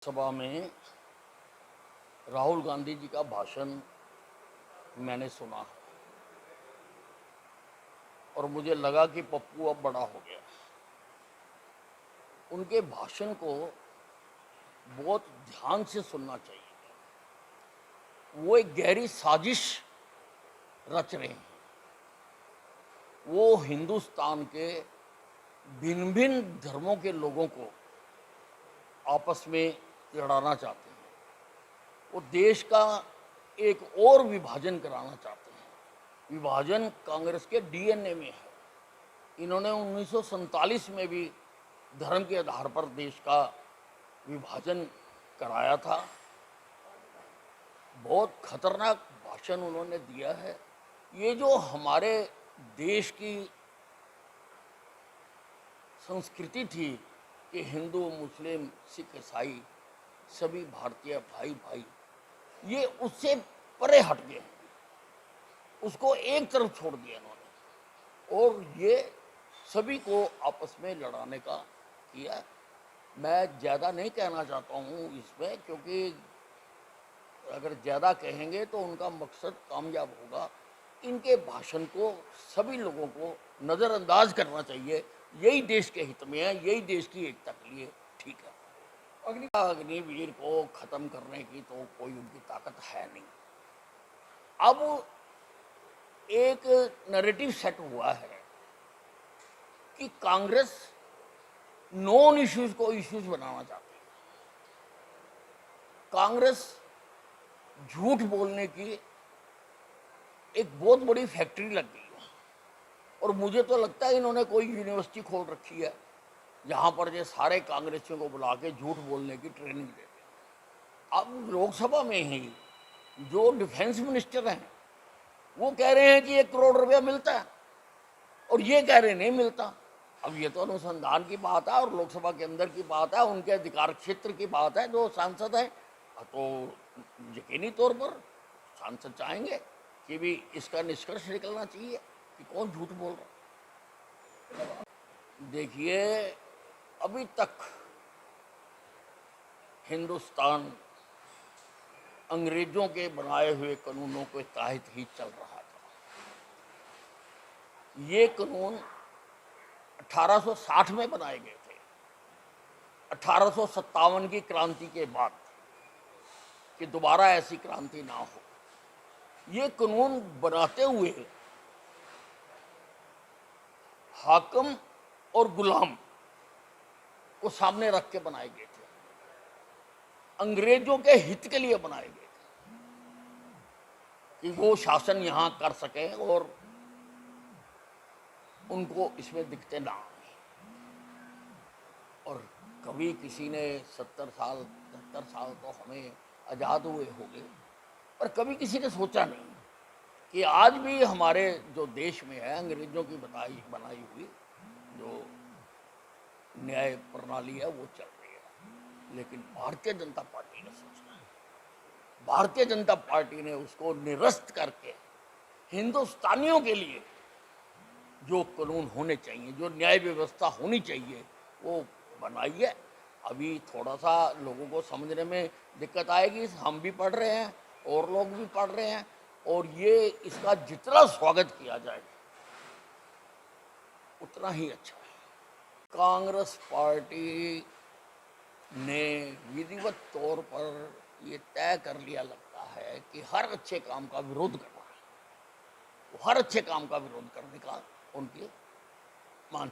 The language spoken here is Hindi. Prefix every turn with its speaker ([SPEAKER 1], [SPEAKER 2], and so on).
[SPEAKER 1] सभा में राहुल गांधी जी का भाषण मैंने सुना और मुझे लगा कि पप्पू अब बड़ा हो गया। उनके भाषण को बहुत ध्यान से सुनना चाहिए। वो एक गहरी साजिश रच रहे हैं। वो हिंदुस्तान के भिन्न भिन्न धर्मों के लोगों को आपस में लड़ाना चाहते हैं। वो देश का एक और विभाजन कराना चाहते हैं। विभाजन कांग्रेस के डीएनए में है। इन्होंने 1947 में भी धर्म के आधार पर देश का विभाजन कराया था। बहुत खतरनाक भाषण उन्होंने दिया है। ये जो हमारे देश की संस्कृति थी कि हिंदू मुस्लिम सिख ईसाई सभी भारतीय भाई भाई, ये उससे परे हट गए। उसको एक तरफ छोड़ दिया इन्होंने और ये सभी को आपस में लड़ाने का किया। मैं ज़्यादा नहीं कहना चाहता हूँ इसमें, क्योंकि अगर ज़्यादा कहेंगे तो उनका मकसद कामयाब होगा। इनके भाषण को सभी लोगों को नज़रअंदाज करना चाहिए। यही देश के हित में है, यही देश की एकता के लिए ठीक है। अग्निवीर को ख़त्म करने की तो कोई उनकी ताकत है नहीं। अब एक नैरेटिव सेट हुआ है कि कांग्रेस नॉन इश्यूज को इश्यूज बनाना चाहती है। कांग्रेस झूठ बोलने की एक बहुत बड़ी फैक्ट्री लग गई है और मुझे तो लगता है इन्होंने कोई यूनिवर्सिटी खोल रखी है जहां पर ये सारे कांग्रेसियों को बुला के झूठ बोलने की ट्रेनिंग देते हैं। अब लोकसभा में ही जो डिफेंस मिनिस्टर हैं वो कह रहे हैं कि 1 करोड़ रुपया मिलता है और ये कह रहे नहीं मिलता। अब ये तो अनुसंधान की बात है और लोकसभा के अंदर की बात है, उनके अधिकार क्षेत्र की बात है। जो सांसद है तो यकीनी तौर पर सांसद चाहेंगे कि भी इसका निष्कर्ष निकलना चाहिए कि कौन झूठ बोल रहा। देखिए, अभी तक हिंदुस्तान अंग्रेजों के बनाए हुए कानूनों के तहत ही चल रहा था। ये कानून 1860 में बनाए गए थे। 1857 की क्रांति के बाद कि दोबारा ऐसी क्रांति ना हो, ये कानून बनाते हुए हाकिम और गुलाम को सामने रख के बनाए गए थे। अंग्रेजों के हित के लिए बनाए गए थे कि वो शासन यहां कर सके और उनको इसमें दिखते ना आए। और कभी किसी ने 70 साल 70 साल तो हमें आज़ाद हुए हो गए, पर कभी किसी ने सोचा नहीं कि आज भी हमारे जो देश में है अंग्रेजों की बनाई हुई जो न्याय प्रणाली है वो चल रही है। लेकिन भारतीय जनता पार्टी ने सोचा है। भारतीय जनता पार्टी ने उसको निरस्त करके हिंदुस्तानियों के लिए जो कानून होने चाहिए, जो न्याय व्यवस्था होनी चाहिए, वो बनाई है। अभी थोड़ा सा लोगों को समझने में दिक्कत आएगी। हम भी पढ़ रहे हैं और लोग भी पढ़ रहे हैं और ये इसका जितना स्वागत किया जाए उतना ही अच्छा है। कांग्रेस पार्टी ने विधिवत तौर पर ये तय कर लिया लगता है कि हर अच्छे काम का विरोध करना है। वो हर अच्छे काम का विरोध करने का उनकी